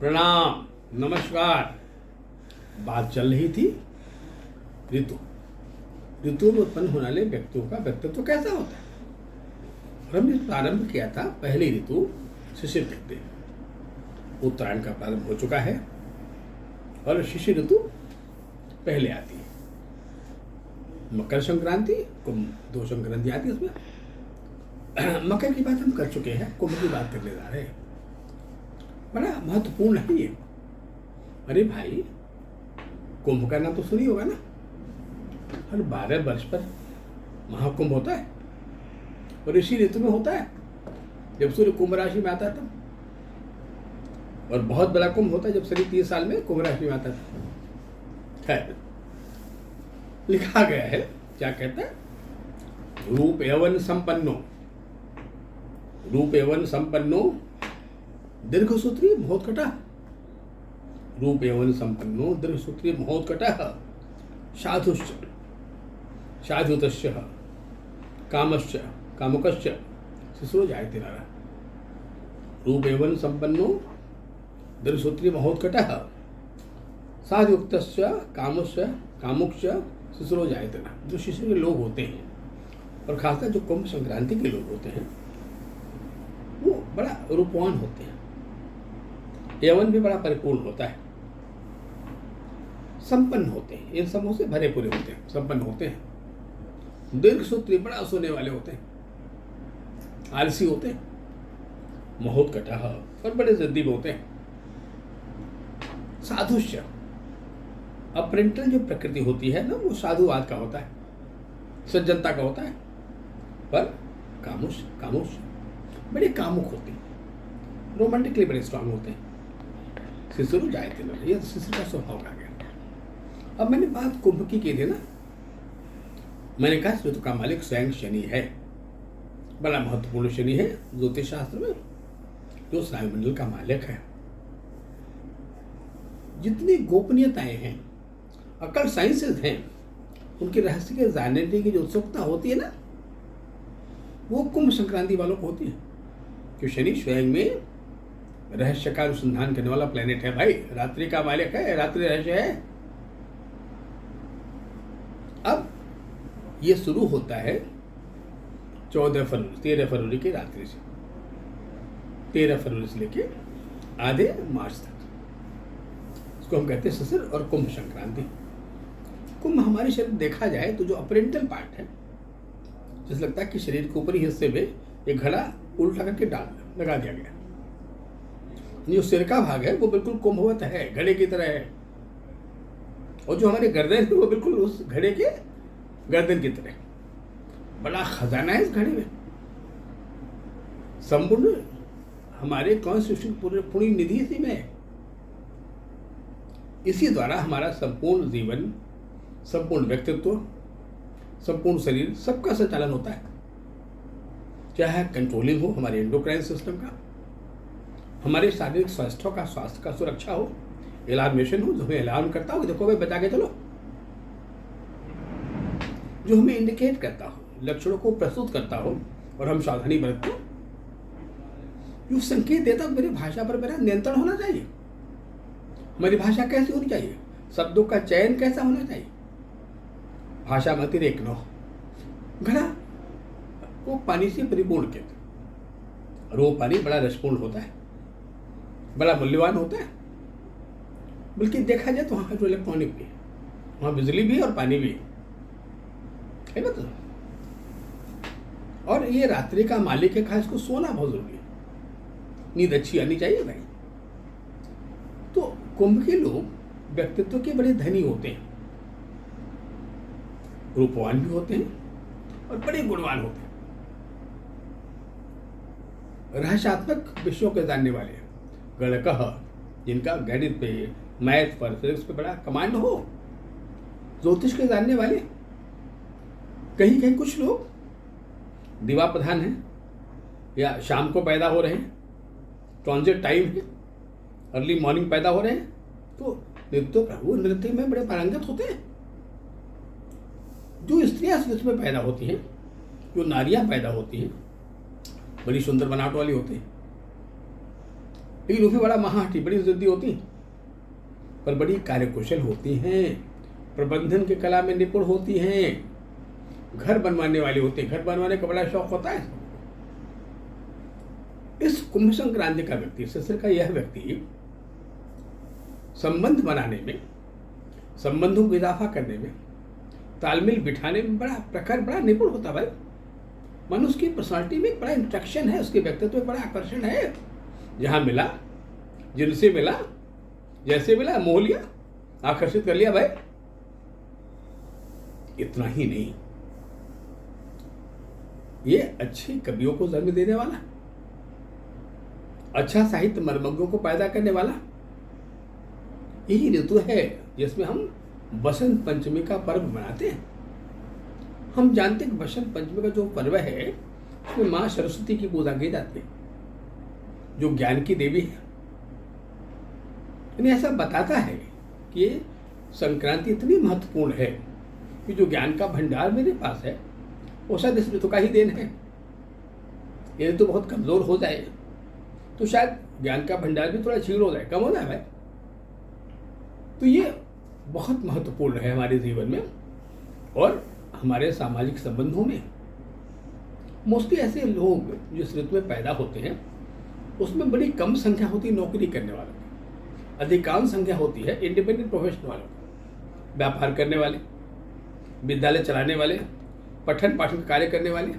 प्रणाम, नमस्कार। बात चल रही थी ऋतु। ऋतु में उत्पन्न होने वाले व्यक्तियों का व्यक्तित्व कैसा होता है। और हमने प्रारंभ किया था पहली ऋतु शिशिर कहते हैं। उत्तरायण का प्रारंभ हो चुका है और शिशिर ऋतु पहले आती है। मकर संक्रांति, कुंभ, दो संक्रांति आती है उसमें। मकर की बात हम कर चुके हैं, कुंभ की बात करने जा रहे हैं। बड़ा महत्वपूर्ण है ये। अरे भाई, कुंभ का नाम तो सुनी होगा ना। हर 12 वर्ष पर महाकुंभ होता है और इसी ऋतु में होता है जब सूर्य कुंभ राशि में आता था। और बहुत बड़ा कुंभ होता है जब शनि 30 साल में कुंभ राशि में आता था। लिखा गया है, क्या कहता है, रूप एवं संपन्नो, रूप एवं संपन्नो दीर्घसूत्री महोत्कटः, रूप एवं संपन्नो दीर्घसूत्री महोत्कटः, साधुश्च साधुतस्य कामश्च कामुकश्च शिशुरो जायते नरः। रूप एवं संपन्नो दीर्घसूत्री महोत्कटः, साधुयुक्तस्य कामस्य कामुकश्च शिशुरो जायते नरः। जो शिशु के लोग होते हैं और खासकर जो कुंभ संक्रांति के लोग होते हैं वो बड़ा रूपवान होते हैं। यौवन भी बड़ा परिपूर्ण होता है, संपन्न होते हैं, इन सबों से भरे पूरे होते हैं, संपन्न होते हैं। दीर्घसूत्री, बड़ा सोने वाले होते हैं, आलसी होते हैं, महोत्कटः, और बड़े जिद्दी होते हैं। साधुश्च, अपरिंटल जो प्रकृति होती है ना, वो साधुवाद का होता है, सज्जनता का होता है। पर कामुष कामुष बड़े कामुक होते हैं, रोमांटिकली बड़े स्ट्रांग होते हैं। शिशुरु जायते नरः, ये शिशु का स्वभाव आ गया। अब मैंने बात कुंभ की थी ना। मैंने कहा ऋतु का मालिक स्वयं शनि है, बड़ा महत्वपूर्ण शनि है ज्योतिष शास्त्र में, जो स्नायुमंडल का मालिक है। जितनी गोपनीयताएं हैं, अकल साइंसेस हैं, उनके रहस्य के जानने की जो उत्सुकता होती है ना, वो कुंभ संक्रांति वालों को होती है। कि शनि स्वयं में रहस्य का अनुसंधान करने वाला प्लेनेट है भाई, रात्रि का मालिक है, रात्रि रहस्य है। अब ये शुरू होता है 13 फरवरी की रात्रि से, 13 फरवरी से लेके आधे मार्च तक। इसको हम कहते हैं शिशिर और कुंभ संक्रांति। कुंभ हमारे शरीर देखा जाए तो जो अपरेंटल पार्ट है, जैसे लगता है कि शरीर के ऊपरी हिस्से में एक घड़ा उल्टा करके डाल लगा दिया गया। जो सिर का भाग है वो बिल्कुल कुंभवत है, घड़े की तरह है। और जो हमारे गर्दन है वो बिल्कुल उस घड़े के गर्दन की तरह। बड़ा खजाना है इस घड़े में, संपूर्ण हमारे कॉन्स्टिट्यूशन पूरी निधि इसी में है। इसी द्वारा हमारा संपूर्ण जीवन, संपूर्ण व्यक्तित्व, संपूर्ण शरीर, सबका संचालन होता है। चाहे कंट्रोलिंग हो हमारे एंडोक्राइन सिस्टम का, हमारे शारीरिक स्वास्थ्य का सुरक्षा हो, अलार्मेशन हो, जो हमें अलार्म करता हो, देखो भाई बचा के चलो, जो हमें इंडिकेट करता हो, लक्षणों को प्रस्तुत करता हो और हम सावधानी बरतते हो, जो संकेत देता हो मेरी भाषा पर मेरा नियंत्रण होना चाहिए। हमारी भाषा कैसी होनी चाहिए, शब्दों का चयन कैसा होना चाहिए, भाषा में अतिरेक न हो। घड़ा वो पानी से परिपूर्ण कहते हैं और वो पानी बड़ा रसपूर्ण होता है, बड़ा मूल्यवान होता है। बल्कि देखा जाए तो वहाँ हाइड्रो इलेक्ट्रॉनिक भी है, वहाँ बिजली भी है और पानी भी है ना। तो और ये रात्रि का मालिक है, खास को सोना बहुत जरूरी है, नींद अच्छी आनी चाहिए भाई। तो कुंभ के लोग व्यक्तित्व के बड़े धनी होते हैं, रूपवान भी होते हैं और बड़े गुणवान होते हैं। रहस्यात्मक विषयों के जानने वाले हैं, गणकः, जिनका गणित पे, मैथ पर, फिजिक्स पे बड़ा कमांड हो, ज्योतिष के जानने वाले। कहीं कहीं कुछ लोग दिवा प्रधान हैं या शाम को पैदा हो रहे हैं, ट्रांजिट टाइम है, अर्ली मॉर्निंग पैदा हो रहे हैं, तो नृत्य में बड़े पारंगत होते हैं। जो स्त्रियां शिशु में पैदा होती हैं, जो नारियां पैदा होती हैं, बड़ी सुंदर बनावट वाली होती हैं। लेकिन वो भी बड़ा महाहठी, बड़ी जिद्दी होती हैं, पर बड़ी कार्यकुशल होती हैं, प्रबंधन की कला में निपुण होती हैं, घर बनवाने वाली होती है, घर बनवाने का बड़ा शौक होता है। इस कुंभ संक्रांति का व्यक्ति, ससुर का यह व्यक्ति संबंध बनाने में, संबंधों को इजाफा करने में, तालमेल बिठाने में बड़ा प्रखर, बड़ा निपुण होता है भाई। मन उसकी पर्सनालिटी में बड़ा इंट्रैक्शन है, उसके व्यक्तित्व में बड़ा आकर्षण है। जहां मिला, जिनसे मिला, जैसे मिला, मोह लिया, आकर्षित कर लिया भाई। इतना ही नहीं, ये अच्छे कवियों को जन्म देने वाला, अच्छा साहित्य मर्मज्ञों को पैदा करने वाला यही ऋतु है जिसमें हम बसंत पंचमी का पर्व मनाते हैं। हम जानते हैं कि बसंत पंचमी का जो पर्व है उसमें माँ सरस्वती की पूजा की जाती है, जो ज्ञान की देवी है। यानी ऐसा बताता है कि ये संक्रांति इतनी महत्वपूर्ण है कि जो ज्ञान का भंडार मेरे पास है वो शायद इस ऋतु का ही देन है। ये ऋतु बहुत कमजोर हो जाए तो शायद ज्ञान का भंडार भी थोड़ा छीण हो जाए, कम हो जाए भाई। तो ये बहुत महत्वपूर्ण है हमारे जीवन में और हमारे सामाजिक संबंधों में। मोस्टली ऐसे लोग जिस ऋतु में पैदा होते हैं उसमें बड़ी कम संख्या होती है नौकरी करने वालों की, अधिकांश संख्या होती है इंडिपेंडेंट प्रोफेशन वालों की, व्यापार करने वाले, विद्यालय चलाने वाले, पठन पाठन कार्य करने वाले,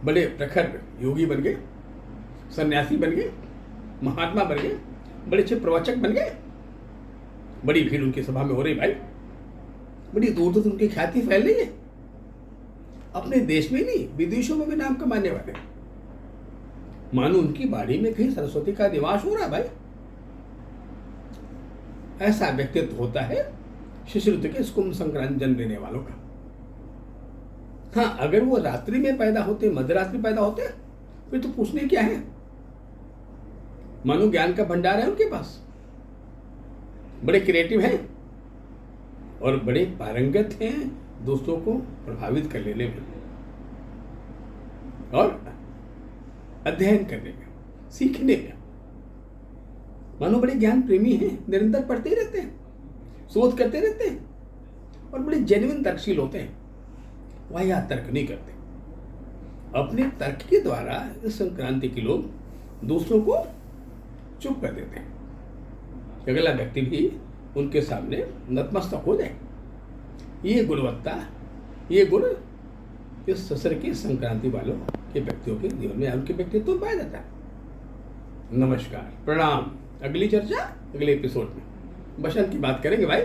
बड़े प्रखर योगी बन गए, सन्यासी बन गए, महात्मा बन गए, बड़े अच्छे प्रवचक बन गए, बड़ी भीड़ उनकी सभा में हो रही भाई, बड़ी दूर दूर उनकी ख्याति फैल रही है, अपने देश में नहीं विदेशों में भी नाम कमाने वाले, मानो उनकी बाड़ी में कहीं सरस्वती का निवास हो रहा है भाई। ऐसा व्यक्तित्व होता है शिशु ऋतु के कुंभ संक्रांति जन्म लेने वालों का। हाँ, अगर वो रात्रि में पैदा होते, मध्यरात्रि पैदा होते, फिर तो पूछने क्या है, मानो ज्ञान का भंडार है उनके पास, बड़े क्रिएटिव हैं और बड़े पारंगत हैं दूसरों को प्रभावित कर लेने में और अध्ययन करने में, सीखने में। मानो बड़े ज्ञान प्रेमी हैं, निरंतर पढ़ते ही रहते हैं, शोध करते रहते हैं और बड़े जेन्युइन तर्कशील होते हैं, वाहियात तर्क नहीं करते। अपने तर्क के द्वारा इस संक्रांति के लोग दूसरों को चुप कर देते हैं, अगला व्यक्ति भी उनके सामने नतमस्तक हो जाए। ये गुणवत्ता, ये गुण इस ससुर की संक्रांति वालों के व्यक्तियों के जीवन में, उनके व्यक्तित्व में पाया जाता है। नमस्कार, प्रणाम। अगली चर्चा अगले एपिसोड में बसंत की बात करेंगे भाई।